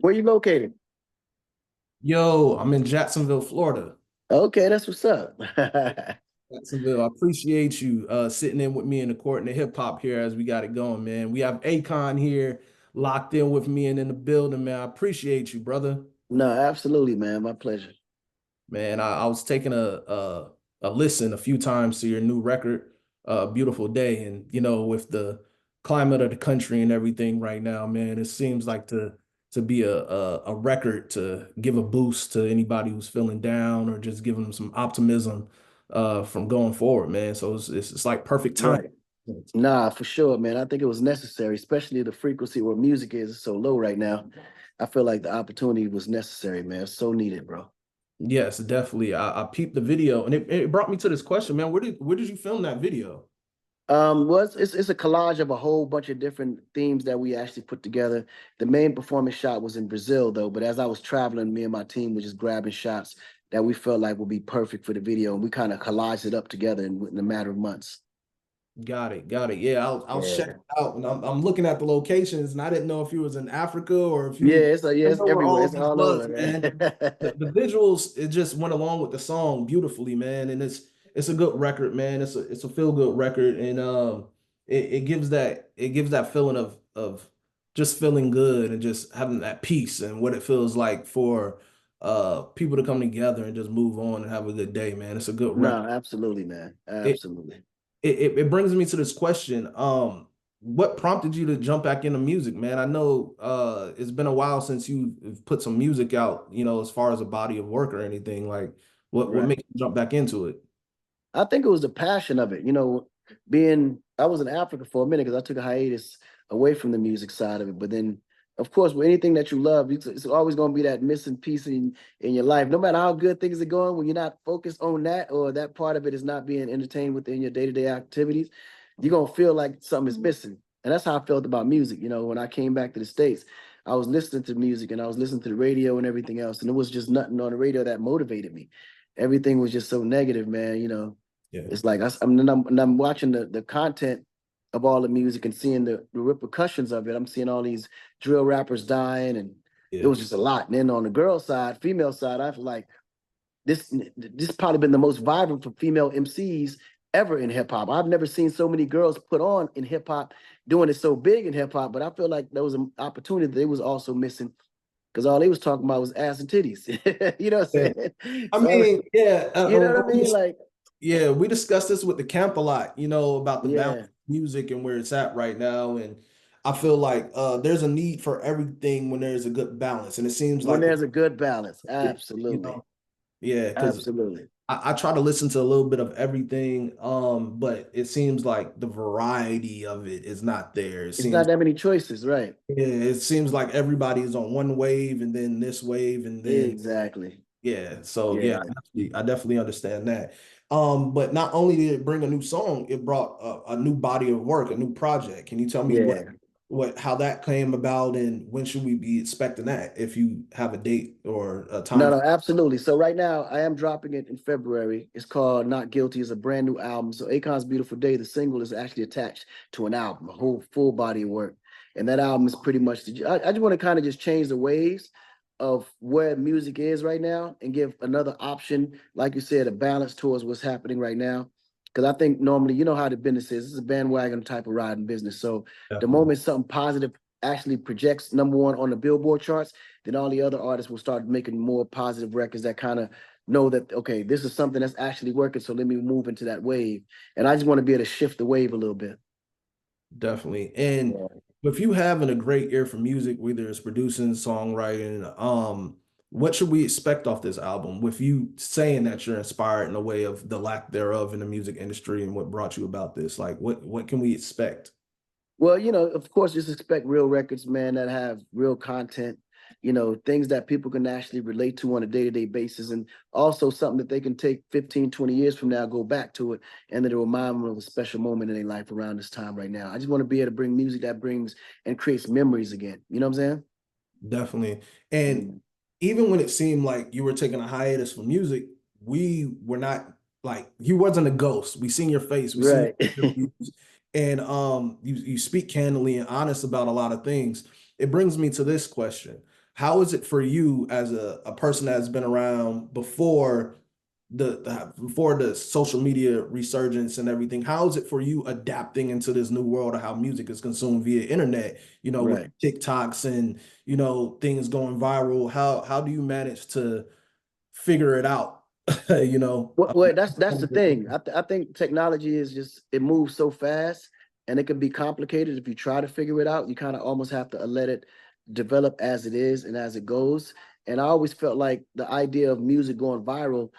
Where you located? Yo, I'm in Jacksonville, Florida. Okay, that's what's up. Jacksonville, I appreciate you sitting in with me in the court and the hip hop here as we got it going, man. We have Akon here locked in with me and in the building, man. I appreciate you, brother. No, absolutely, man. My pleasure. Man, I was taking a listen a few times to your new record, Beautiful Day. And with the climate of the country and everything right now, man, it seems like to be a record to give a boost to anybody who's feeling down or just giving them some optimism from going forward, man. So it's like perfect time. Right. Nah, for sure, man. I think it was necessary, especially the frequency where music is so low right now. I feel like the opportunity was necessary, man. So needed, bro. Yes, definitely. I peeped the video and it brought me to this question, man. Where did you film that video? Well, it's a collage of a whole bunch of different themes that we actually put together. The main performance shot was in Brazil, though, but as I was traveling, me and my team were just grabbing shots that we felt like would be perfect for the video, and we kind of collaged it up together in a matter of months. Got it, got it. Yeah, I'll check Yeah. it out. And I'm looking at the locations, and I didn't know if you was in Africa or if Yeah, you. yeah, I it's know where everywhere. all It's of this all was, over, man. man. The visuals, it just went along with the song beautifully, man. And it's a good record, man. It's a feel good record, and it gives that feeling of just feeling good and just having that peace and what it feels like for people to come together and just move on and have a good day, man. It's a good record. No, absolutely, man. It Absolutely. it brings me to this question. What prompted you to jump back into music, man? I know it's been a while since you've put some music out, as far as a body of work or anything. Like what Right. makes you jump back into it? I think it was the passion of it. Being I was in Africa for a minute because I took a hiatus away from the music side of it. But then, of course, with anything that you love, it's always going to be that missing piece in your life. No matter how good things are going, when you're not focused on that or that part of it is not being entertained within your day-to-day activities, you're gonna feel like something is missing. And that's how I felt about music. When I came back to the States, I was listening to music and I was listening to the radio and everything else, and it was just nothing on the radio that motivated me. Everything was just so negative, man. Yeah, It's like I'm watching the content of all the music and seeing the repercussions of it. I'm seeing all these drill rappers dying, and it yeah. was just a lot. And then on the girl side, female side, I feel like this probably been the most vibrant for female MCs ever in hip hop. I've never seen so many girls put on in hip hop doing it so big in hip hop, but I feel like there was an opportunity that they was also missing because all they was talking about was ass and titties. You know what Yeah. I'm saying? I So mean, yeah, you know what I mean? Like, yeah, we discussed this with the camp a lot, about the balance yeah. of music and where it's at right now. And I feel like there's a need for everything when there's a good balance. And it seems When like there's a good balance, you absolutely, know, yeah, because absolutely. I try to listen to a little bit of everything, but it seems like the variety of it is not there. It It's not seems, that many choices, right? yeah, it seems like everybody's on one wave and then this wave and then Exactly. yeah. So yeah, Yeah, I definitely understand that. But not only did it bring a new song, it brought a new body of work, a new project. Can you tell me what yeah. what how that came about and when should we be expecting that if you have a date or a No, time? no, absolutely. So right now, I am dropping it in February. It's called Not Guilty. It's a brand new album. So Akon's Beautiful Day, the single is actually attached to an album, a whole full body of work. And that album is pretty much I just want to kind of just change the waves of where music is right now and give another option, like you said, a balance towards what's happening right now. Because I think normally, you know how the business is. It's a bandwagon type of riding business. So the Definitely. moment something positive actually projects number one on the Billboard charts, then all the other artists will start making more positive records that kind of know that, okay, this is something that's actually working. So let me move into that wave. And I just want to be able to shift the wave a little bit. Definitely. And Yeah. with you having a great ear for music, whether it's producing, songwriting, what should we expect off this album? With you saying that you're inspired in a way of the lack thereof in the music industry and what brought you about this, like what can we expect? Well, of course, just expect real records, man, that have real content, things that people can actually relate to on a day-to-day basis. And also something that they can take 15, 20 years from now, go back to it, and then it'll remind them of a special moment in their life around this time right now. I just want to be able to bring music that brings and creates memories again. You know what I'm Definitely. And saying? even when it seemed like you were taking a hiatus from music, we were not like you wasn't a ghost. We seen your face, we seen Right. your interviews, and you speak candidly and honest about a lot of things. It brings me to this question. how is it for you as a person that's been around before before the social media resurgence and everything? How is it for you adapting into this new world of how music is consumed via internet, with Right. TikToks and, things going viral? How do you manage to figure it out? you know, Well, that's the thing. I think technology is just it moves so fast, and it can be complicated if you try to figure it out. You kind of almost have to let it develop as it is and as it goes. And I always felt like the idea of music going viral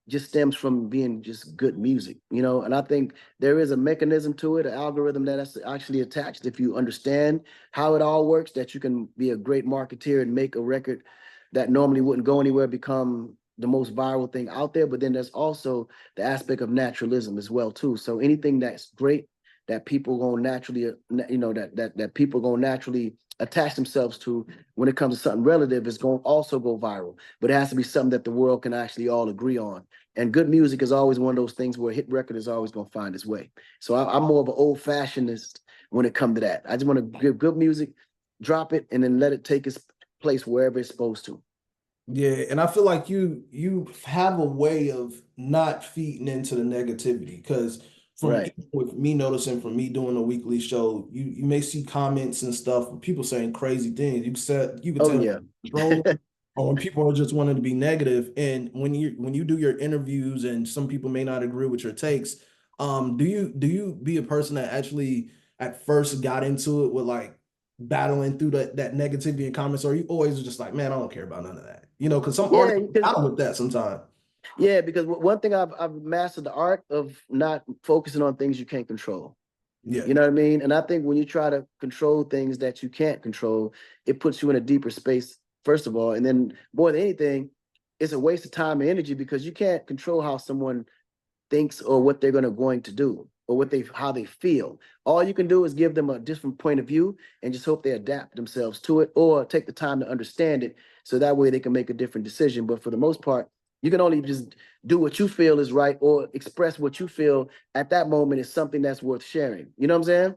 just stems from being just good music. And I think there is a mechanism to it, an algorithm that's actually attached. If you understand how it all works, that you can be a great marketeer and make a record that normally wouldn't go anywhere become the most viral thing out there. But then there's also the aspect of naturalism as well too. So anything that's great that people gonna naturally, that people gonna naturally attach themselves to when it comes to something relative is going to also go viral. But it has to be something that the world can actually all agree on. And good music is always one of those things where a hit record is always going to find its way. So I'm more of an old fashionist when it comes to that. I just want to give good music, drop it, and then let it take its place wherever it's supposed to. Yeah, and I feel like you have a way of not feeding into the negativity because from Right. even with me noticing from me doing a weekly show, you may see comments and stuff with people saying crazy things. You could Oh tell yeah. trolling or when people are just wanting to be negative. And when you do your interviews and some people may not agree with your takes, do you be a person that actually at first got into it with like battling through that negativity and comments, or you always just like, man, I don't care about none of that, because some Yeah, artists because battle with that sometimes. one thing I've mastered the art of not focusing on things you can't control. Yeah, You know what I mean? And I think when you try to control things that you can't control, it puts you in a deeper space, first of all. And then more than anything, it's a waste of time and energy because you can't control how someone thinks or what they're going to do or how they feel. All you can do is give them a different point of view and just hope they adapt themselves to it or take the time to understand it so that way they can make a different decision. But for the most part, you can only just do what you feel is right or express what you feel at that moment is something that's worth sharing. You know what I'm saying?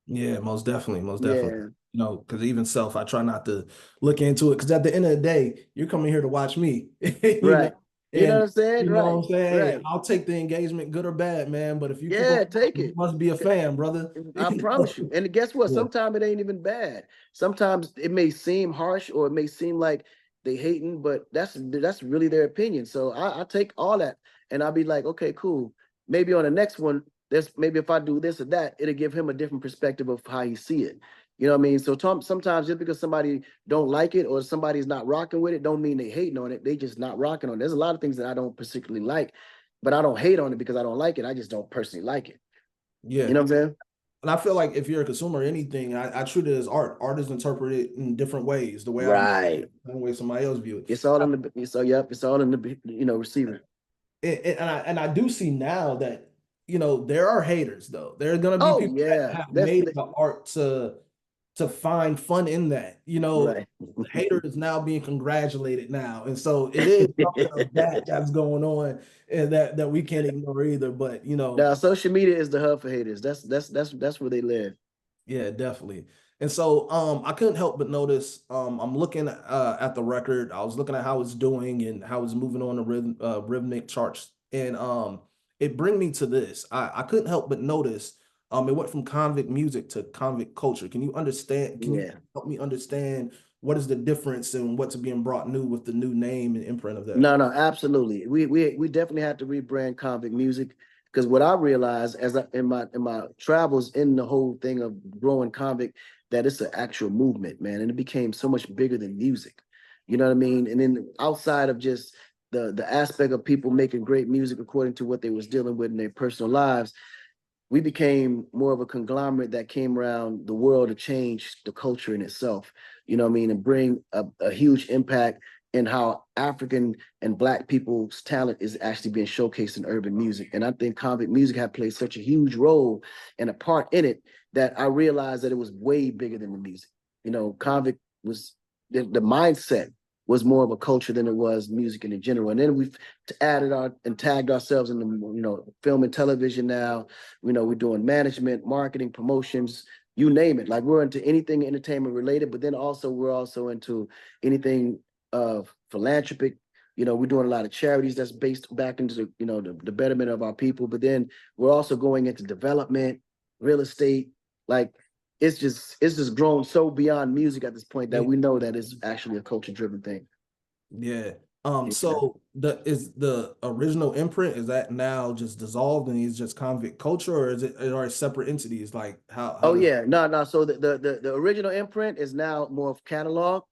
yeah, most definitely, most definitely. Yeah, Because even self, I try not to look into it because at the end of the day, you're coming here to watch me, right. You know what and I'm saying? you know Right, what I'm saying. Hey, right. I'll take the engagement, good or bad, man. But if you keep on, Yeah, take you it. must be a fan, brother. I promise you. And guess what? Yeah, Sometimes it ain't even bad. Sometimes it may seem harsh or it may seem like they hating, but that's really their opinion. So I take all that and I'll be like, okay, cool. Maybe on the next one, there's maybe if I do this or that, it'll give him a different perspective of how he see it. You know what I mean? So sometimes just because somebody don't like it or somebody's not rocking with it, don't mean they hating on it. They just not rocking on it. There's a lot of things that I don't particularly like, but I don't hate on it because I don't like it. I just don't personally like it. yeah. You know what I'm saying? And I feel like if you're a consumer or anything, I treat it as art. Art is interpreted in different ways. The way I view Right. it, the way somebody else view it. It's all in the yep, it's all in the receiver. And I do see now that there are haters though. There are gonna be Oh people that yeah. have made the art to find fun in that. Right. The hater is now being congratulated now, and so it is something of that that's going on, and that we can't ignore either. But Now social media is the hub for haters. That's where they live. yeah, definitely. And so I couldn't help but notice I'm looking at the record. I was looking at how it's doing and how it's moving on the rhythmic charts. And it bring me to this. I couldn't help but notice it went from convict music to convict culture. Can you Yeah. help me understand what is the difference and what's being brought new with the new name and imprint of that? No, no, absolutely. We definitely have to rebrand convict music because what I realized in my travels in the whole thing of growing convict that it's an actual movement, man, and it became so much bigger than music. You know what I mean? And then outside of just the aspect of people making great music according to what they was dealing with in their personal lives, we became more of a conglomerate that came around the world to change the culture in itself, you know what I mean, and bring a huge impact in how African and Black people's talent is actually being showcased in urban music. And I think convict music had played such a huge role and a part in it that I realized that it was way bigger than the music. Convict was the mindset was more of a culture than it was music in general. And then we've added our and tagged ourselves in the film and television now. We're doing management, marketing, promotions, you name it. Like we're into anything entertainment related, but then also we're also into anything philanthropic. You know, we're doing a lot of charities that's based back into the, you know, the betterment of our people. But then we're also going into development, real estate. Like it's just grown so beyond music at this point that Yeah. we know that it's actually a culture driven thing. Yeah. Yeah. So the original imprint, is that now just dissolved and it's just convict culture, or is it are separate entities? Like how Oh does yeah, no, no. So the original imprint is now more of catalog.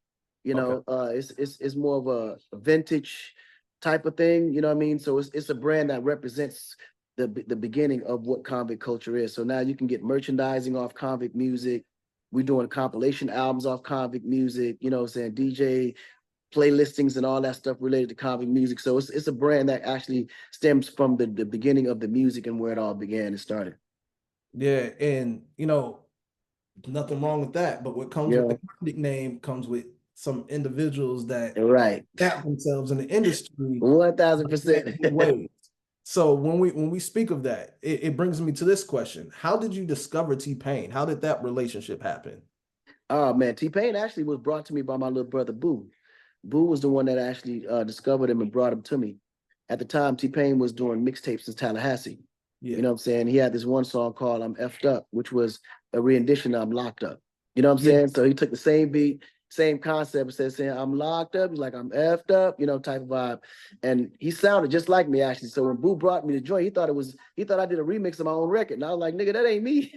You okay. know, it's more of a vintage type of thing. You know what I mean? So it's a brand that represents the beginning of what convict culture is. So now you can get merchandising off convict music. We're doing compilation albums off convict music. You know what I'm saying? DJ playlistings and all that stuff related to convict music. So it's a brand that actually stems from the beginning of the music and where it all began and started. Yeah, and nothing wrong with that. But what comes with Yeah, the nickname comes with some individuals that right. adapt themselves in the industry 1000%. in ways. So when we speak of that, it brings me to this question: how did you discover T-Pain? How did that relationship happen? Oh man, T Pain actually was brought to me by my little brother Boo. Boo was the one that actually discovered him and brought him to me. At the time, T Pain was doing mixtapes in Tallahassee. You Yeah, know what I'm saying? He had this one song called "I'm Effed Up," which was a rendition of "I'm Locked Up." You know what I'm yeah, saying? So he took the same beat, same concept, instead of saying "I'm locked up," he's like "I'm effed up," you know, type of vibe. And he sounded just like me actually. So when Boo brought me the joint, he thought I did a remix of my own record, and I was like, "Nigga, that ain't me."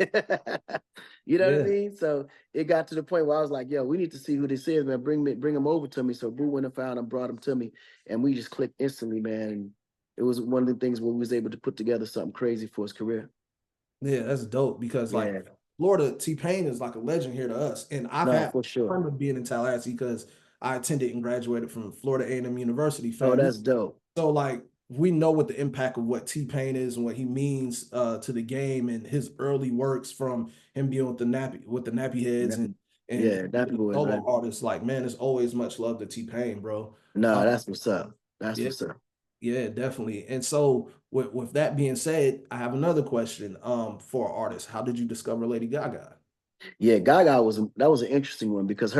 You know what I yeah. mean? So it got to the point where I was like, "Yo, we need to see who this is, man. Bring him over to me." So Boo went and found him, brought him to me, and we just clicked instantly, man. And it was one of the things where we was able to put together something crazy for his career. Yeah, that's dope because like Yeah, Florida, T-Pain is like a legend here to us. And I've no, had for sure. fun of being in Tallahassee because I attended and graduated from Florida A&M University, Oh, fam. that's dope. So like we know what the impact of what T-Pain is and what he means to the game and his early works from him being with the nappy heads Nappy, and yeah, Nappy Boys, solo right? artists. Like, man, there's always much love to T-Pain, bro. No, Uh, that's what's up. That's yeah, what's up. yeah, definitely. And so with that being said, I have another question for artists. How did you discover Lady Gaga? Yeah, Gaga that was an interesting one because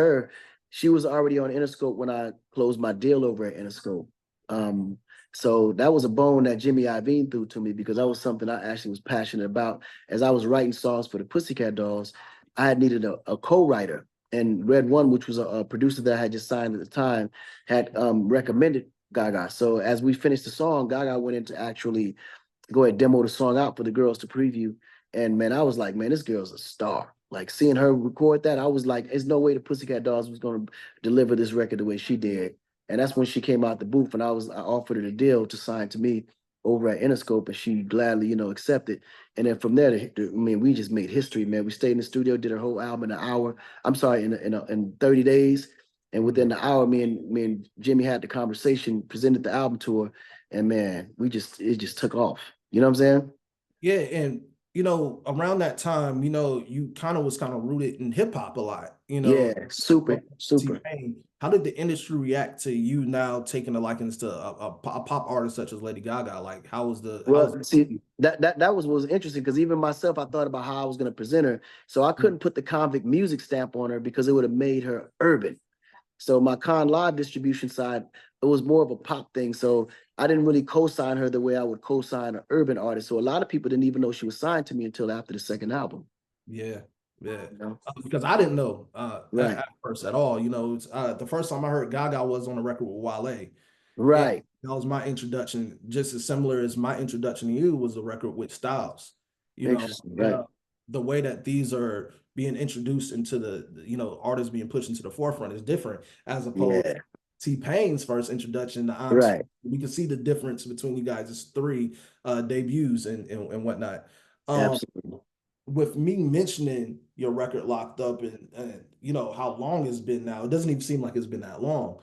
she was already on Interscope when I closed my deal over at Interscope. Um, so that was a bone that Jimmy Iovine threw to me because that was something I actually was passionate about. As I was writing songs for the Pussycat Dolls, I had needed a co-writer, and Red One, which was a producer that I had just signed at the time, had recommended Gaga. So as we finished the song, Gaga went in to actually go ahead demo the song out for the girls to preview. And man, I was like, man, this girl's a star. Like seeing her record that, I was like, there's no way the Pussycat Dolls was gonna deliver this record the way she did. And that's when she came out the booth, and I offered her a deal to sign to me over at Interscope, and she gladly, accepted. And then from there, I mean, we just made history, man. We stayed in the studio, did her whole album in an hour. I'm sorry, in 30 days. And within the hour, me and Jimmy had the conversation, presented the album to her, and man, it just took off. You know what I'm saying? Yeah, and around that time, you kind of rooted in hip hop a lot. Yeah, super, super. T-Pain. How did the industry react to you now taking a likeness to a pop artist such as Lady Gaga? Like, how was Well, see, that was interesting because even myself, I thought about how I was going to present her. So I couldn't put the convict music stamp on her because it would have made her urban. So my Con Live distribution side, it was more of a pop thing. So I didn't really co-sign her the way I would co-sign an urban artist. So a lot of people didn't even know she was signed to me until after the second album. Yeah, yeah. You know? Because I didn't know Right, at first at all. The first time I heard Gaga was on a record with Wale. And right. that was my introduction, just as similar as my introduction to you was a record with Styles. You know, Interesting, and right. the way that these are being introduced into the artists being pushed into the forefront is different as opposed to Yeah, T-Pain's first introduction to right. We can see the difference between you guys' three debuts and whatnot. Um, Absolutely. with me mentioning your record locked up and how long it's been now, it doesn't even seem like it's been that long.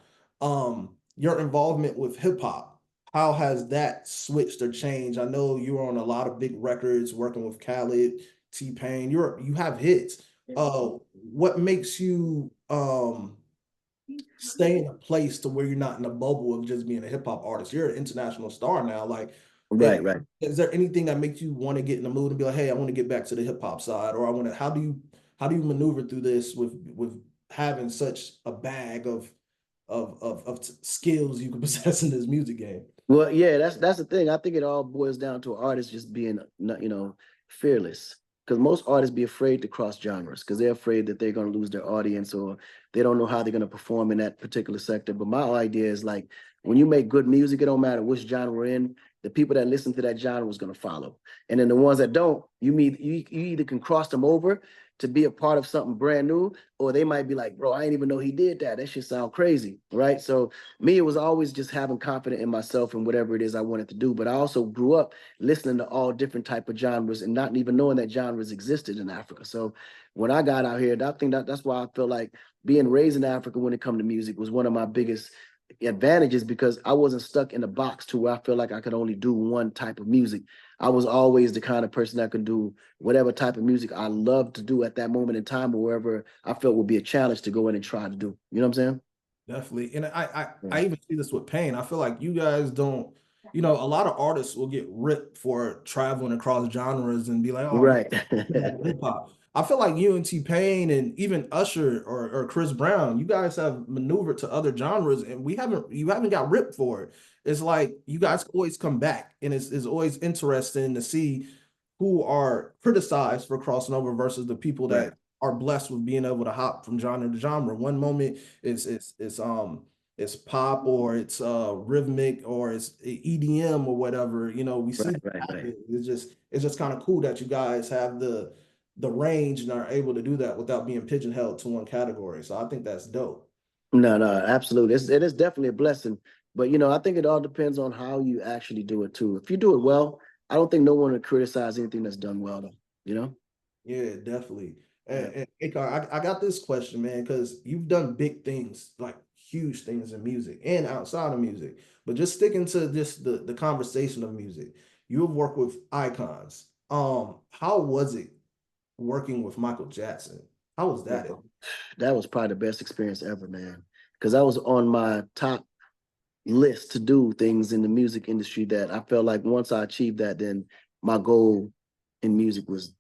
Your involvement with hip hop, how has that switched or changed? I know you were on a lot of big records working with Khaled, T-Pain. You have hits. What makes you stay in a place to where you're not in a bubble of just being a hip hop artist? You're an international star now. Like, Right, it, right. is there anything that makes you want to get in the mood and be like, hey, I want to get back to the hip hop side, or I want to? How do you how do you maneuver through this with having such a bag of skills you can possess in this music game? Well, yeah, that's the thing. I think it all boils down to artists just being, fearless. Because most artists be afraid to cross genres because they're afraid that they're going to lose their audience or they don't know how they're going to perform in that particular sector. But my idea is like when you make good music, it don't matter which genre we're in. The people that listen to that genre is going to follow, and then the ones that don't, you either can cross them over to be a part of something brand new, or they might be like, bro, I didn't even know he did that. That shit sound crazy, right? So me, it was always just having confidence in myself and whatever it is I wanted to do. But I also grew up listening to all different type of genres and not even knowing that genres existed in Africa. So when I got out here, I think that's why I feel like being raised in Africa when it come to music was one of my biggest advantages because I wasn't stuck in a box to where I feel like I could only do one type of music. I was always the kind of person that could do whatever type of music I loved to do at that moment in time or wherever I felt would be a challenge to go in and try to do. You know what I'm saying? Definitely. And I Yeah. even see this with pain. I feel like you guys don't, a lot of artists will get ripped for traveling across genres and be like, oh man, Right. hip hop. I feel like you and T-Pain and even Usher or Chris Brown, you guys have maneuvered to other genres and you haven't got ripped for it. It's like you guys always come back and it's always interesting to see who are criticized for crossing over versus the people Right. that are blessed with being able to hop from genre to genre. One moment it's pop or it's rhythmic or it's EDM or whatever. We see Right. that Right. Right. happen. It's just kind of cool that you guys have the range and are able to do that without being pigeonholed to one category. So I think that's dope. No, no, absolutely. It is definitely a blessing. But I think it all depends on how you actually do it too. If you do it well, I don't think no one would criticize anything that's done well though. You know? Yeah, definitely. Yeah. And Akon, I got this question, man, because you've done big things, like huge things in music and outside of music. But just sticking to this the conversation of music, you have worked with icons. How was it working with Michael Jackson? How was that? Bro, that was probably the best experience ever, man. Because I was on my top list to do things in the music industry that I felt like once I achieved that, then my goal in music was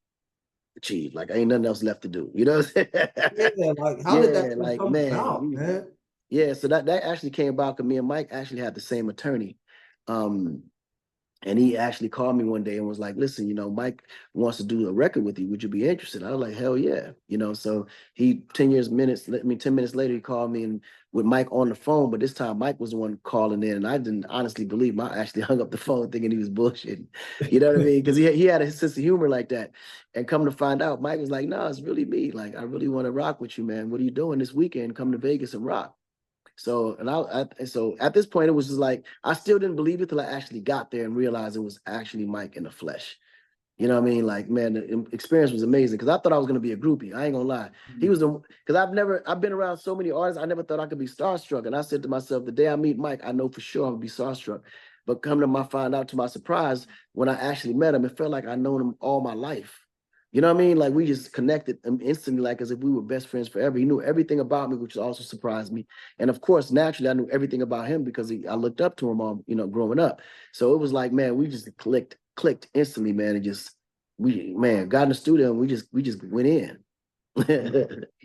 achieved. Like ain't nothing else left to do. You know what I'm saying? Yeah, like how did that Yeah, like come man, about, man? yeah. So that actually came about because me and Mike actually had the same attorney. Um, and he actually called me one day and was like, listen, Mike wants to do a record with you. Would you be interested? I was like, hell yeah. So he 10 minutes later, he called me and with Mike on the phone, but this time Mike was the one calling in. And I didn't honestly believe him. I actually hung up the phone thinking he was bullshitting. You know what I mean? Because he had a sense of humor like that. And come to find out, Mike was like, no, it's really me. Like, I really want to rock with you, man. What are you doing this weekend? Come to Vegas and rock. So at this point, it was just like I still didn't believe it till I actually got there and realized it was actually Mike in the flesh. You know what I mean? Like, man, the experience was amazing because I thought I was gonna be a groupie. I ain't gonna lie. He was the because I've been around so many artists. I never thought I could be starstruck. And I said to myself, the day I meet Mike, I know for sure I'm gonna be starstruck. But come to find out to my surprise, when I actually met him, it felt like I'd known him all my life. You know what I mean? Like we just connected instantly, like as if we were best friends forever. He knew everything about me, which also surprised me. And of course, naturally, I knew everything about him because I looked up to him all, growing up. So it was like, man, we just clicked instantly, man. And just man, got in the studio and we just went in.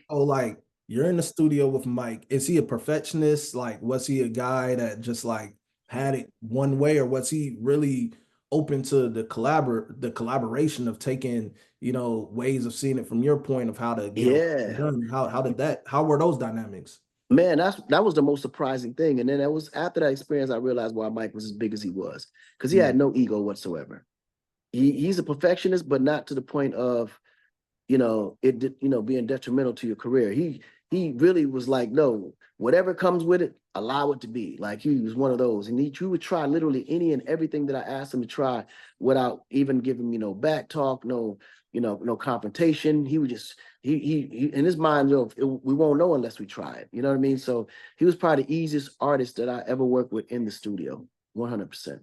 Oh, like you're in the studio with Mike. Is he a perfectionist? Like, was he a guy that just like had it one way, or was he really open to the collaboration of taking, ways of seeing it from your point of how to get a record Yeah. done? How were those dynamics? Man, that was the most surprising thing. And then that was after that experience, I realized why Mike was as big as he was. Because he Mm. had no ego whatsoever. He's a perfectionist, but not to the point of being detrimental to your career. He really was like, no, whatever comes with it, allow it to be. Like he was one of those, and he would try literally any and everything that I asked him to try without even giving me no back talk, no confrontation. He would just he in his mind, we won't know unless we try it. You know what I mean? So he was probably the easiest artist that I ever worked with in the studio, 100%.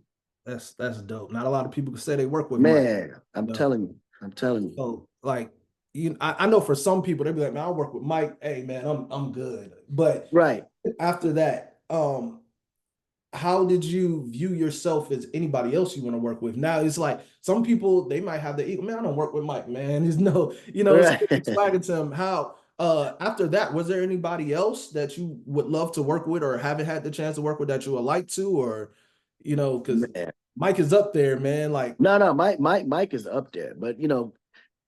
That's dope. Not a lot of people can say they work with Mike. Man, You know, I'm telling you. so like I know for some people they'd be like, man, I work with Mike. Hey man, I'm good. But Right. after that, how did you view yourself as anybody else you want to work with? Now it's like some people they might have the ego, man, I don't work with Mike, man. There's no, so Right. it's swagger to him. How after that, was there anybody else that you would love to work with or haven't had the chance to work with that you would like to, or because Man. Mike is up there, man. Like, No, Mike is up there, but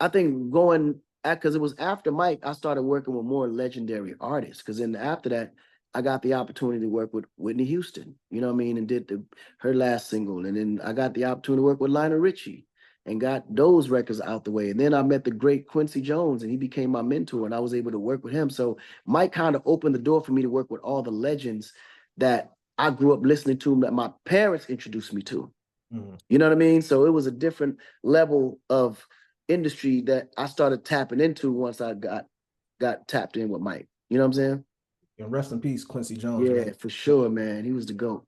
I think going because it was after Mike, I started working with more legendary artists. Because then after that, I got the opportunity to work with Whitney Houston. You know what I mean, and did her last single, and then I got the opportunity to work with Lionel Richie, and got those records out the way. And then I met the great Quincy Jones, and he became my mentor, and I was able to work with him. So Mike kind of opened the door for me to work with all the legends that I grew up listening to, that my parents introduced me to. mhm, You know what I mean? So it was a different level of industry that I started tapping into once I got tapped in with Mike. You know what I'm saying? and rest in peace, Quincy Jones, man. Yeah, for sure, man. He was the GOAT.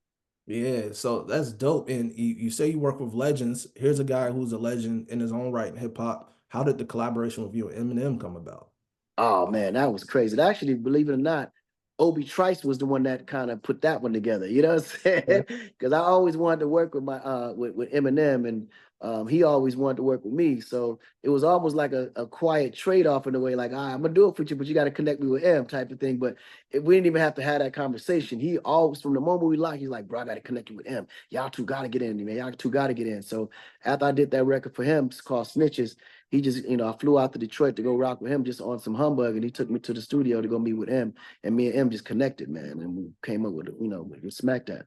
Yeah, so that's dope. And you say you work with legends. Here's a guy who's a legend in his own right in hip hop. How did the collaboration with you and Eminem come about? Oh man, that was crazy. Actually, believe it or not, Obi Trice was the one that kind of put that one together. You know what I'm Yeah. saying? Because I always wanted to work with my with Eminem, and he always wanted to work with me. So it was almost like a quiet trade off in a way, like, I'm gonna do it for you, but you got to connect me with M type of thing. But we didn't even have to have that conversation. He always, from the moment we locked, he's like, bro, I got to connect you with M. Y'all two got to get in, man. Y'all two got to get in. So after I did that record for him, it's called Snitches. He just, I flew out to Detroit to go rock with him just on some humbug, and he took me to the studio to go meet with him, and me and him just connected, man, and we came up with, with Smack That.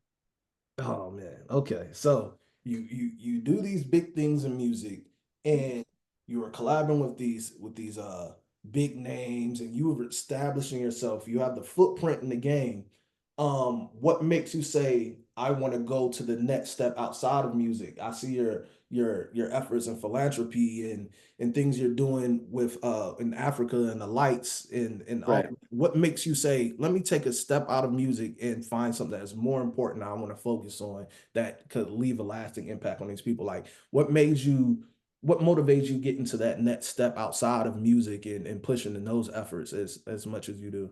Oh man. Okay. So you do these big things in music and you are collabing with these big names and you are establishing yourself. You have the footprint in the game. What makes you say I want to go to the next step outside of music? I see your efforts in philanthropy and things you're doing with in Africa and the lights and all. Right. What makes you say, let me take a step out of music and find something that's more important I want to focus on that could leave a lasting impact on these people? Like, what motivates you getting to that next step outside of music and pushing in those efforts as much as you do?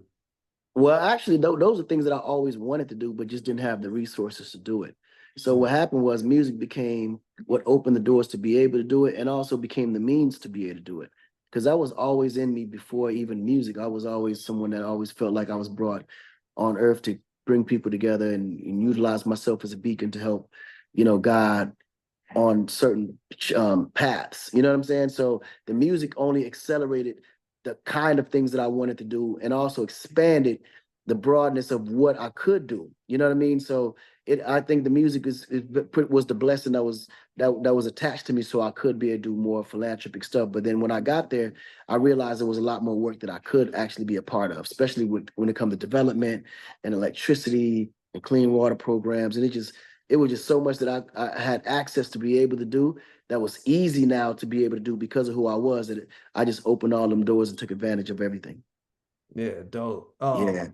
Well, actually, those are things that I always wanted to do, but just didn't have the resources to do it. So Mm. what happened was music became what opened the doors to be able to do it, and also became the means to be able to do it. Because that was always in me before even music. I was always someone that always felt like I was brought on earth to bring people together, and utilize myself as a beacon to help, God on certain paths. You know what I'm saying? So the music only accelerated the kind of things that I wanted to do, and also expanded the broadness of what I could do. You know what I mean? So I think the music was the blessing that was attached to me, so I could be able to do more philanthropic stuff. But then when I got there, I realized there was a lot more work that I could actually be a part of, especially when it comes to development and electricity and clean water programs. And it was just so much that I had access to be able to do, that was easy now to be able to do because of who I was, that I just opened all them doors and took advantage of everything. Yeah, dope. Yeah.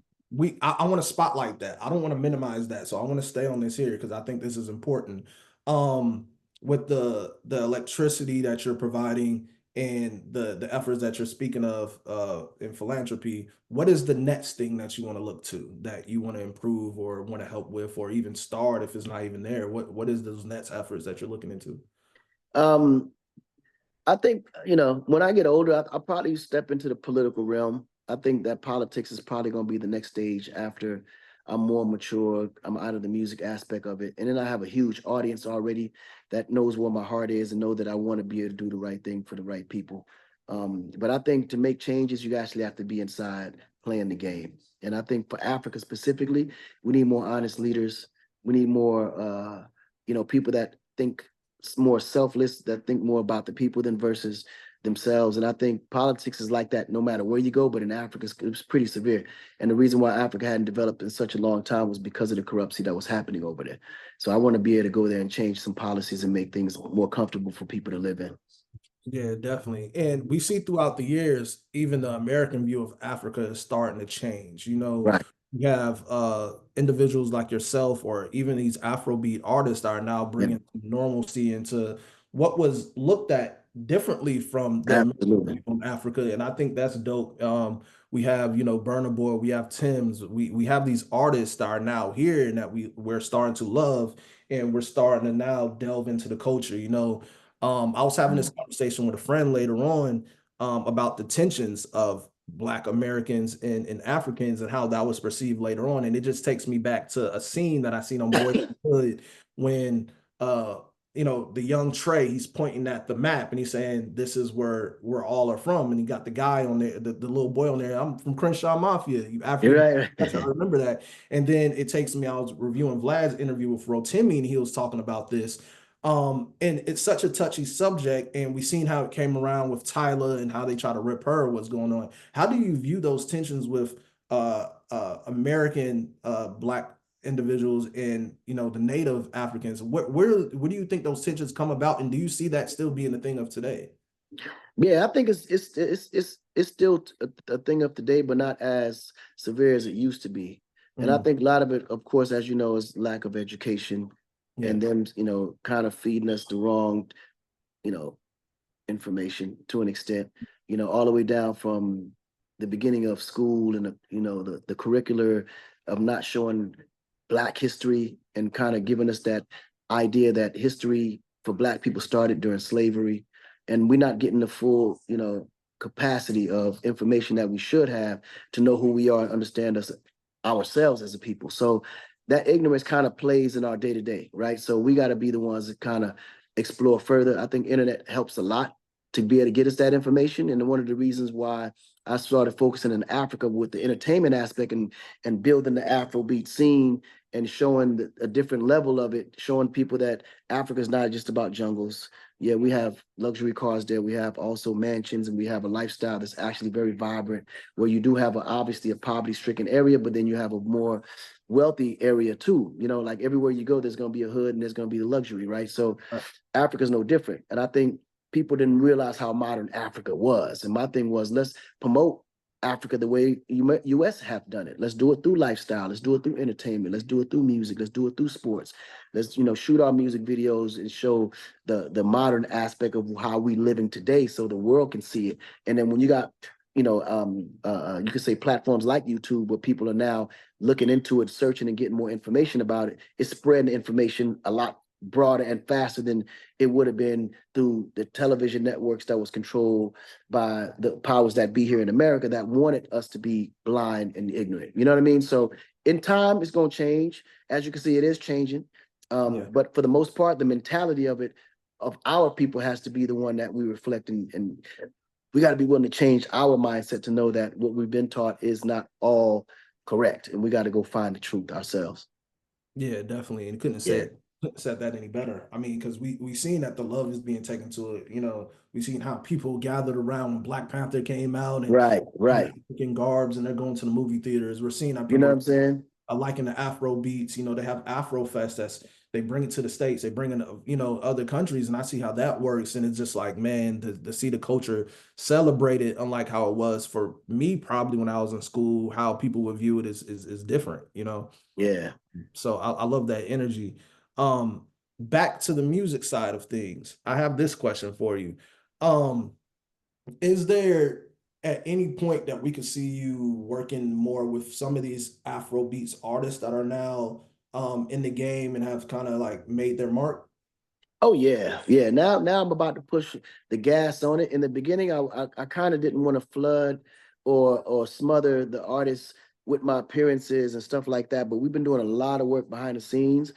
I want to spotlight that. I don't want to minimize that. So I want to stay on this here because I think this is important. Um, with the electricity that you're providing and the efforts that you're speaking of in philanthropy, what is the next thing that you want to look to that you want to improve or want to help with or even start if it's not even there? What is those next efforts that you're looking into? Um, I think, when I get older, I'll probably step into the political realm. I think that politics is probably going to be the next stage after I'm more mature. I'm out of the music aspect of it. And then I have a huge audience already that knows where my heart is and know that I want to be able to do the right thing for the right people. But I think to make changes, you actually have to be inside playing the game. And I think for Africa specifically, we need more honest leaders. We need more, people that think more selfless, that think more about the people than versus themselves. And I think politics is like that no matter where you go, but in Africa, it's pretty severe. And the reason why Africa hadn't developed in such a long time was because of the corruption that was happening over there. So I want to be able to go there and change some policies and make things more comfortable for people to live in. Yeah, definitely. And we see throughout the years, even the American view of Africa is starting to change. Right. You have individuals like yourself, or even these Afrobeat artists are now Yeah. bringing normalcy into what was looked at differently from the Absolutely. from Africa, and I think that's dope. We have, you know, Burna Boy, we have Tim's, we have these artists that are now here and that we're starting to love, and we're starting to now delve into the culture. You know, I was having this conversation with a friend later on about the tensions of Black Americans and Africans and how that was perceived later on, and it just takes me back to a scene that I seen on Boys in the Hood when you know, the young Trey, he's pointing at the map and he's saying, this is where all are from. And he got the guy on there, the little boy on there. I'm from Crenshaw Mafia, you You're African. right. I remember that. And then it takes me, I was reviewing Vlad's interview with Rotimi and he was talking about this. And it's such a touchy subject. And we seen how it came around with Tyler and how they try to rip her, what's going on. How do you view those tensions with American Black individuals and, you know, the native Africans? Where do you think those tensions come about, and do you see that still being a thing of today? Yeah, I think it's still a thing of today, but not as severe as it used to be. And I Mm, think a lot of it, of course, as you know, is lack of education yeah. and them, kind of feeding us the wrong, you know, information to an extent, all the way down from the beginning of school and the curricular of not showing Black history and kind of giving us that idea that history for Black people started during slavery, and we're not getting the full, capacity of information that we should have to know who we are and understand us ourselves as a people. So that ignorance kind of plays in our day to day, right? So we got to be the ones that kind of explore further. I think internet helps a lot to be able to get us that information. And one of the reasons why I started focusing in Africa with the entertainment aspect and building the Afrobeat scene and showing a different level of it, showing people that Africa is not just about jungles. Yeah, we have luxury cars there. We have also mansions, and we have a lifestyle that's actually very vibrant, where you do have obviously a poverty-stricken area, but then you have a more wealthy area too. Like everywhere you go, there's going to be a hood and there's going to be the luxury, right? So Right. Africa's no different. And I think people didn't realize how modern Africa was. And my thing was, let's promote Africa the way US have done it. Let's do it through lifestyle. Let's do it through entertainment. Let's do it through music. Let's do it through sports. Let's, shoot our music videos and show the modern aspect of how we living today so the world can see it. And then when you got, you could say platforms like YouTube where people are now looking into it, searching and getting more information about it, it's spreading the information a lot broader and faster than it would have been through the television networks that was controlled by the powers that be here in America that wanted us to be blind and ignorant. You know what I mean? So in time, it's going to change. As you can see, it is changing. Yeah. But for the most part, the mentality of it, of our people, has to be the one that we reflect, and we got to be willing to change our mindset to know that what we've been taught is not all correct, and we got to go find the truth ourselves. Yeah, definitely. And Yeah. couldn't said that any better. I mean, because we seen that the love is being taken to it. You know, we seen how people gathered around when Black Panther came out and Right. in Right. African garbs and they're going to the movie theaters. We're seeing how You know what people I'm saying? are liking the Afro beats. You know, they have Afro Fest that's they bring it to the States, they bring in, other countries, and I see how that works. And it's just like, man, to see the culture celebrated, unlike how it was for me, probably when I was in school, how people would view it is different, you know. Yeah. So I love that energy. Back to the music side of things, I have this question for you. Um, is there at any point that we could see you working more with some of these Afro beats artists that are now in the game and have kind of like made their mark? Oh yeah, yeah. Now I'm about to push the gas on it. In the beginning, I kind of didn't want to flood or smother the artists with my appearances and stuff like that. But we've been doing a lot of work behind the scenes.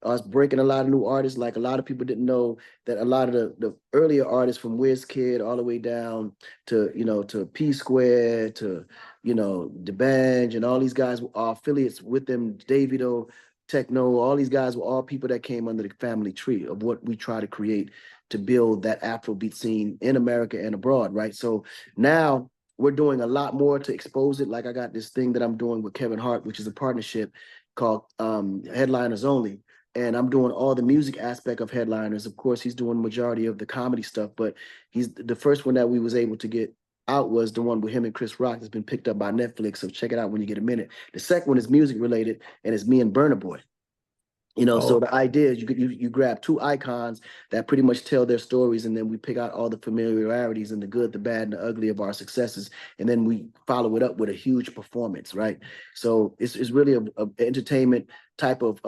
Us breaking a lot of new artists. Like a lot of people didn't know that a lot of the earlier artists from Kid all the way down to P Square to the Band and all these guys are affiliates with them. Davido, Techno, all these guys were all people that came under the family tree of what we try to create to build that Afrobeat scene in America and abroad, right? So now we're doing a lot more to expose it. Like I got this thing that I'm doing with Kevin Hart, which is a partnership called Headliners Only. And I'm doing all the music aspect of Headliners. Of course, he's doing majority of the comedy stuff, but he's the first one that we was able to get out was the one with him and Chris Rock that's been picked up by Netflix. So check it out when you get a minute. The second one is music related, and it's me and Burna Boy. You know, Oh, so the idea is you grab two icons that pretty much tell their stories, and then we pick out all the familiarities and the good, the bad, and the ugly of our successes, and then we follow it up with a huge performance, right? So it's really a entertainment type of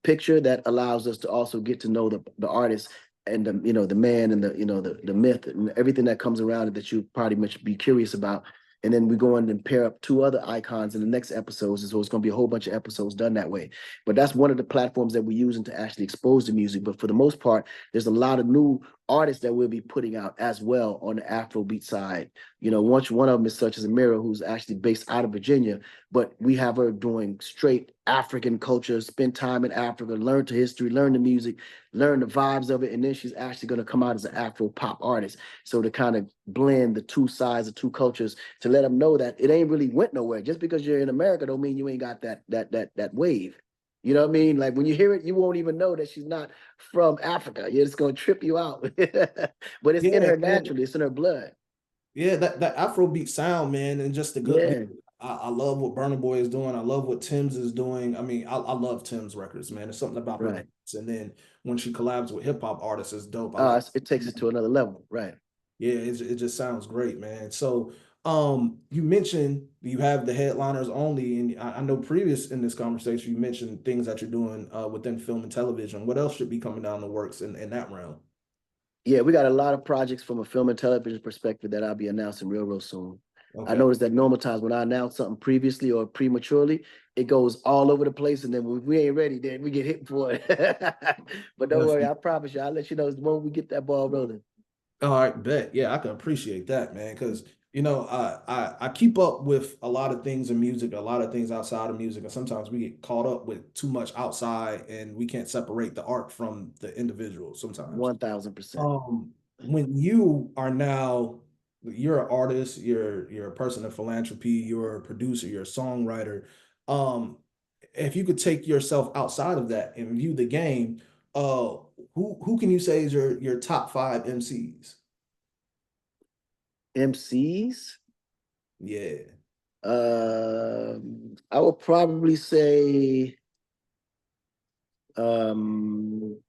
picture that allows us to also get to know the artist and the man and the myth and everything that comes around it that you probably much be curious about. And then we go in and pair up two other icons in the next episodes. And so it's going to be a whole bunch of episodes done that way. But that's one of the platforms that we're using to actually expose the music. But for the most part, there's a lot of new artists that we'll be putting out as well on the Afrobeat side. One of them is such as Amira, who's actually based out of Virginia, but we have her doing straight African culture, spend time in Africa, learn the history, learn the music, learn the vibes of it, and then she's actually going to come out as an Afro pop artist. So to kind of blend the two sides, the two cultures, to let them know that it ain't really went nowhere. Just because you're in America don't mean you ain't got that wave. You know what I mean? Like when you hear it, you won't even know that she's not from Africa. It's going to trip you out. But it's in yeah, her man. naturally. It's in her blood. Yeah, that Afrobeat sound, man, and just the good beat. Yeah, I love what Burna Boy is doing. I love what Tim's is doing. I mean, I love Tim's records, man. There's something about her right. beats. And then when she collabs with hip hop artists, it's dope. I like, It takes it to another level. Right. yeah, it just sounds great, man. So, you mentioned you have the headliners only, and I know previous in this conversation you mentioned things that you're doing within film and television. What else should be coming down the works in that realm? Yeah, we got a lot of projects from a film and television perspective that I'll be announcing real soon. I Okay. noticed that normal times when I announce something previously or prematurely, it goes all over the place, and then when we ain't ready, then we get hit for it. But don't worry, Definitely. I promise you, I'll let you know the moment we get that ball rolling. All right, bet. Yeah, I can appreciate that, man. Because I keep up with a lot of things in music, a lot of things outside of music, and sometimes we get caught up with too much outside, and we can't separate the art from the individual sometimes. 1000%. When you are now, you're an artist, you're a person of philanthropy, you're a producer, you're a songwriter. Um, if you could take yourself outside of that and view the game, uh, who can you say is your top five MCs? MCs, Yeah. I would probably say um,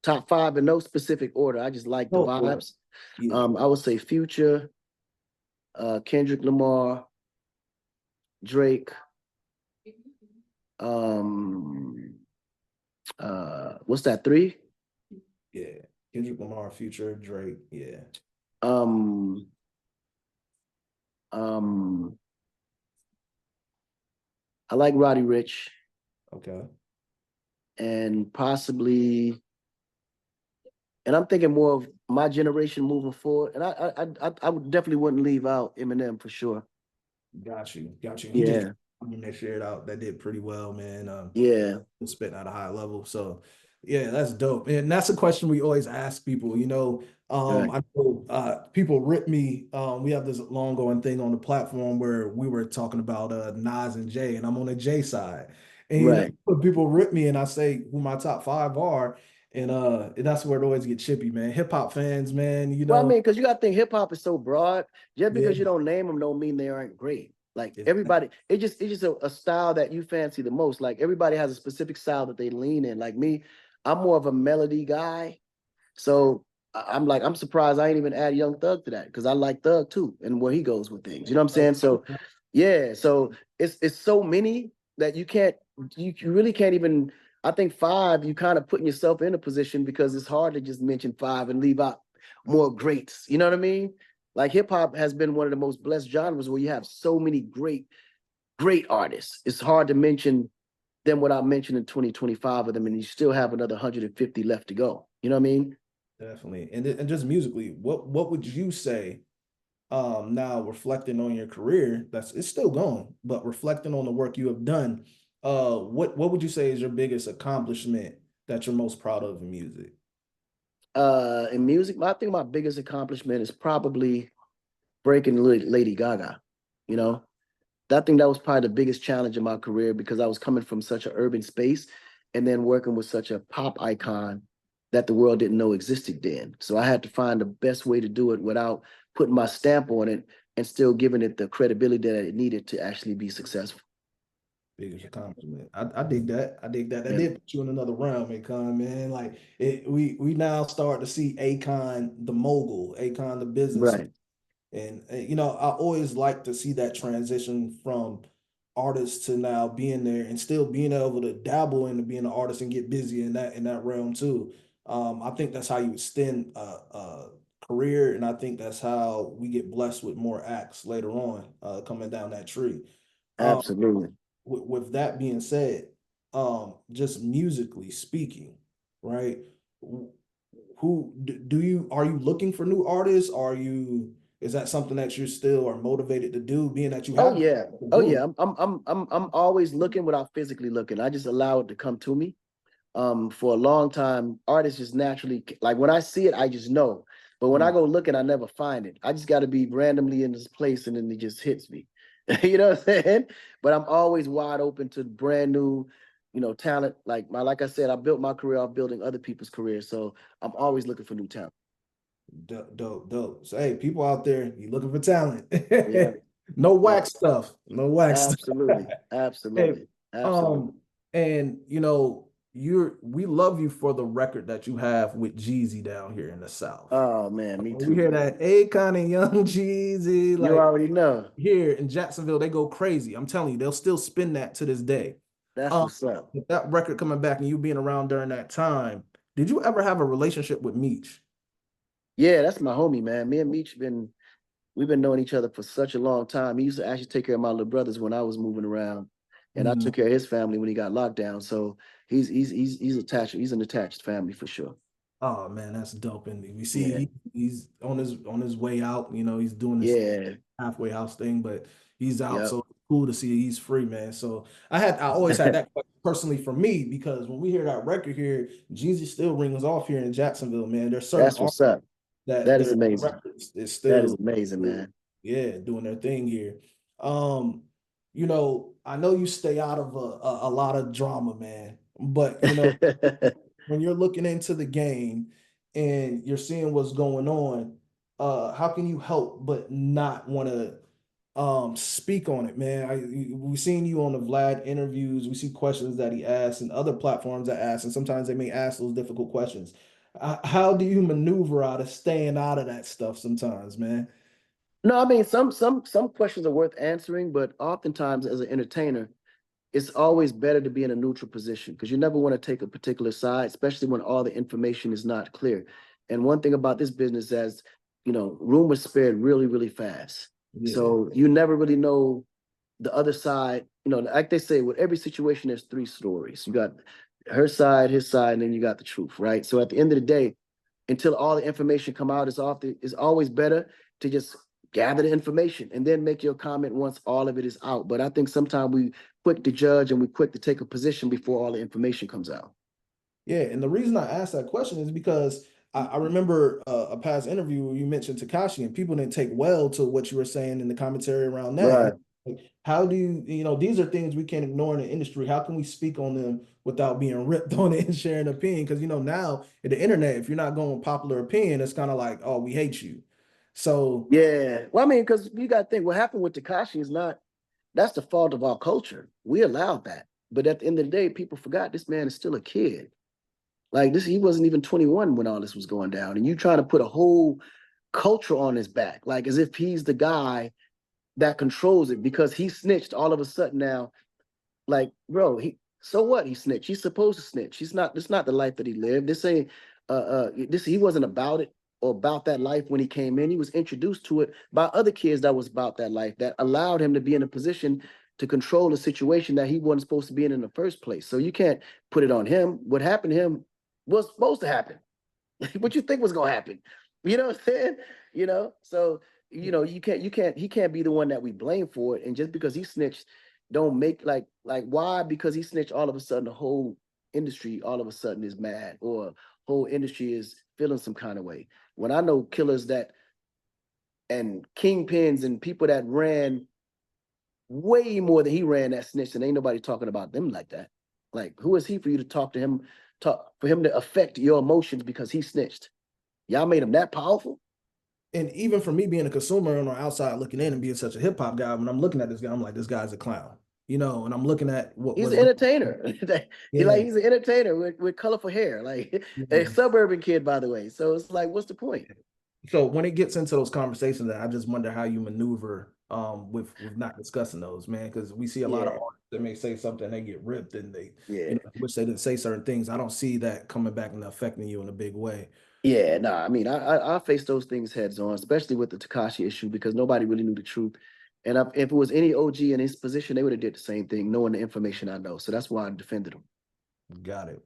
top five in no specific order. I just like the No order. vibes. Yeah. I would say Future, Kendrick Lamar, Drake, um, what's that, three? Yeah. Kendrick Lamar, Future, Drake. Yeah. Um, um, I like Roddy Rich Okay. and possibly, and I'm thinking more of my generation moving forward. And I would definitely wouldn't leave out Eminem for sure. Got you. Got you. He just Yeah, when they shared out that did pretty well, man. yeah, Spitting at a high level. So yeah, that's dope. And that's a question we always ask people. right, I know people rip me. We have this long going thing on the platform where we were talking about Nas and Jay, and I'm on the Jay side. And right. people rip me and I say who my top five are. And that's where it always get chippy, man. Hip hop fans, man, Well, I mean, because you got to think hip hop is so broad. Just yeah, because you don't name them, don't mean they aren't great. Like it, everybody, it's just a style that you fancy the most. Like everybody has a specific style that they lean in. Like me, I'm more of a melody guy. So I'm like, I'm surprised I ain't even add Young Thug to that because I like Thug too and where he goes with things. You know what I'm saying? So yeah, so it's so many that you really can't even. I think five, you kind of putting yourself in a position because it's hard to just mention five and leave out more greats. You know what I mean? Like hip hop has been one of the most blessed genres where you have so many great artists. It's hard to mention them without mentioning 2025 of them, and you still have another 150 left to go. You know what I mean? definitely. And just musically, what would you say now reflecting on your career, that's it's still going, but reflecting on the work you have done, what would you say is your biggest accomplishment that you're most proud of in music? In music, I think my biggest accomplishment is probably breaking Lady Gaga. You know, I think that was probably the biggest challenge in my career because I was coming from such an urban space and then working with such a pop icon that the world didn't know existed then. So I had to find the best way to do it without putting my stamp on it and still giving it the credibility that it needed to actually be successful. biggest accomplishment. I dig that. I dig that. That Yeah. did put you in another realm, Akon, man. Like we now start to see Akon the mogul, Akon the businessman. Right. And you know, I always like to see that transition from artist to now being there and still being able to dabble into being an artist and get busy in that realm too. I think that's how you extend a career, and I think that's how we get blessed with more acts later on coming down that tree. Um, Absolutely. with that being said, just musically speaking, right? Who do you are you looking for new artists? Are you is that something that you still are motivated to do, being that you Oh have yeah. been Oh doing? yeah. I'm always looking without physically looking. I just allow it to come to me. For a long time, artists just naturally like when I see it, I just know. But when I Mm. go looking, I never find it. I just got to be randomly in this place, and then it just hits me. You know what I'm saying? But I'm always wide open to brand new, talent. Like I said, I built my career off building other people's careers, so I'm always looking for new talent. Dope, dope, dope. So hey, people out there, you looking for talent. Yeah, No yeah, whack stuff. No whack stuff. absolutely, Hey, absolutely, absolutely. um, and you know, we love you for the record that you have with Jeezy down here in the South. Oh man, me When we too, hear man. that Akon and Young Jeezy, You like already know. here in Jacksonville, they go crazy. I'm telling you, they'll still spin that to this day. That's Um, what's up. with that record coming back and you being around during that time, did you ever have a relationship with Meech? Yeah, that's my homie, man. Me and Meech been we've been knowing each other for such a long time. He used to actually take care of my little brothers when I was moving around, and I Mm. took care of his family when he got locked down. So he's attached. He's an attached family for sure. Oh man, that's dope. And we see Yeah, he's on his way out. You know, he's doing this yeah, halfway house thing, but he's out. yep. So it's cool to see he's free, man. So I always had that question personally for me because when we hear that record here, Jeezy still rings off here in Jacksonville, man. There's certain That's artists what's up. that That is their amazing. records is That is still, amazing, man. yeah, doing their thing here. Um, you know, I know you stay out of a lot of drama, man, but you know, when you're looking into the game and you're seeing what's going on, how can you help but not want to speak on it, man? We've seen you on the Vlad interviews. We see questions that he asks and other platforms that ask, and sometimes they may ask those difficult questions. How do you maneuver out of staying out of that stuff sometimes, man? No, I mean some questions are worth answering, but oftentimes as an entertainer, it's always better to be in a neutral position because you never want to take a particular side, especially when all the information is not clear. And one thing about this business is, rumors spread really, really fast. Yeah. So you never really know the other side. Like they say, with every situation, there's three stories. You got her side, his side, and then you got the truth, right? So at the end of the day, until all the information come out, it's always better to just gather the information and then make your comment once all of it is out. But I think sometimes we quick to judge and we quick to take a position before all the information comes out. Yeah, and the reason I asked that question is because I remember a past interview where you mentioned Takashi, and people didn't take well to what you were saying in the commentary around that. And Right. like, how do you know, these are things we can't ignore in the industry. How can we speak on them without being ripped on it and sharing opinion? Because now in the internet, if you're not going with popular opinion, it's kind of like, oh, we hate you. So Yeah. Well, I mean, because you got to think what happened with Takashi is not, that's the fault of our culture. We allowed that. But at the end of the day, people forgot this man is still a kid. Like this, he wasn't even 21 when all this was going down. And you trying to put a whole culture on his back, like as if he's the guy that controls it because he snitched all of a sudden now. Like, bro, so what? He snitched. He's supposed to snitch. He's not. This not the life that he lived. This he wasn't about it or about that life when he came in. He was introduced to it by other kids that was about that life that allowed him to be in a position to control a situation that he wasn't supposed to be in the first place. So you can't put it on him. What happened to him was supposed to happen. What you think was gonna happen? You know what I'm saying? So he can't be the one that we blame for it. And just because he snitched, don't make like why? Because he snitched, all of a sudden the whole industry all of a sudden is mad or whole industry is feeling some kind of way. When I know killers that and kingpins and people that ran way more than he ran that snitched, and ain't nobody talking about them like that. Like, who is he for you to talk to him, talk for him to affect your emotions because he snitched? Y'all made him that powerful? and even for me being a consumer on the outside looking in and being such a hip hop guy, when I'm looking at this guy, I'm like, this guy's a clown. you know, and I'm looking at what He's was an entertainer. yeah, He's an entertainer with colorful hair, like a yeah. suburban kid, by the way. So it's like, what's the point? So when it gets into those conversations, I just wonder how you maneuver with not discussing those, man, because we see a lot of Yeah, artists that may say something, they get ripped, and they, yeah. you know, wish they didn't say certain things. I don't see that coming back and affecting you in a big way. Yeah, no, I mean, I face those things heads on, especially with the Takashi issue, because nobody really knew the truth. And if it was any OG in his position, they would have did the same thing, knowing the information I know. So that's why I defended him. Got it.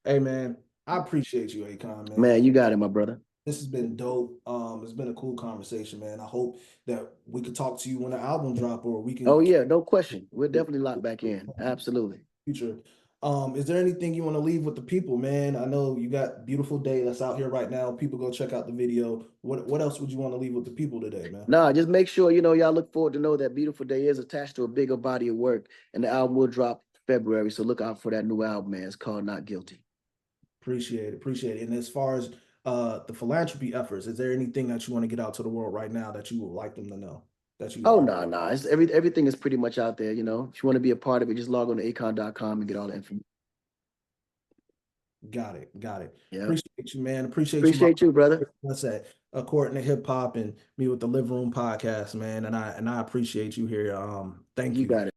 Hey man, I appreciate you, Akon, man. Man, you got it, my brother. This has been dope. It's been a cool conversation, man. I hope that we could talk to you when the album drop, or we Oh can yeah, no question. We'll definitely lock back in. Absolutely. future. Is there anything you want to leave with the people, man? I know you got Beautiful Day that's out here right now. People go check out the video. What else would you want to leave with the people today, man? Nah, just make sure y'all look forward to know that Beautiful Day is attached to a bigger body of work, and the album will drop February. So look out for that new album, man. It's called Not Guilty. Appreciate it, appreciate it. And as far as the philanthropy efforts, is there anything that you want to get out to the world right now that you would like them to know that you Oh are? no, no. It's everything is pretty much out there, you know. If you want to be a part of it, just log on to acon.com and get all the information. Got it, got it. Yeah. Appreciate you, man. Appreciate you. Appreciate you, brother. That's at According to Hip Hop and me with the Living Room podcast, man. And I appreciate you here. Thank You you. got it.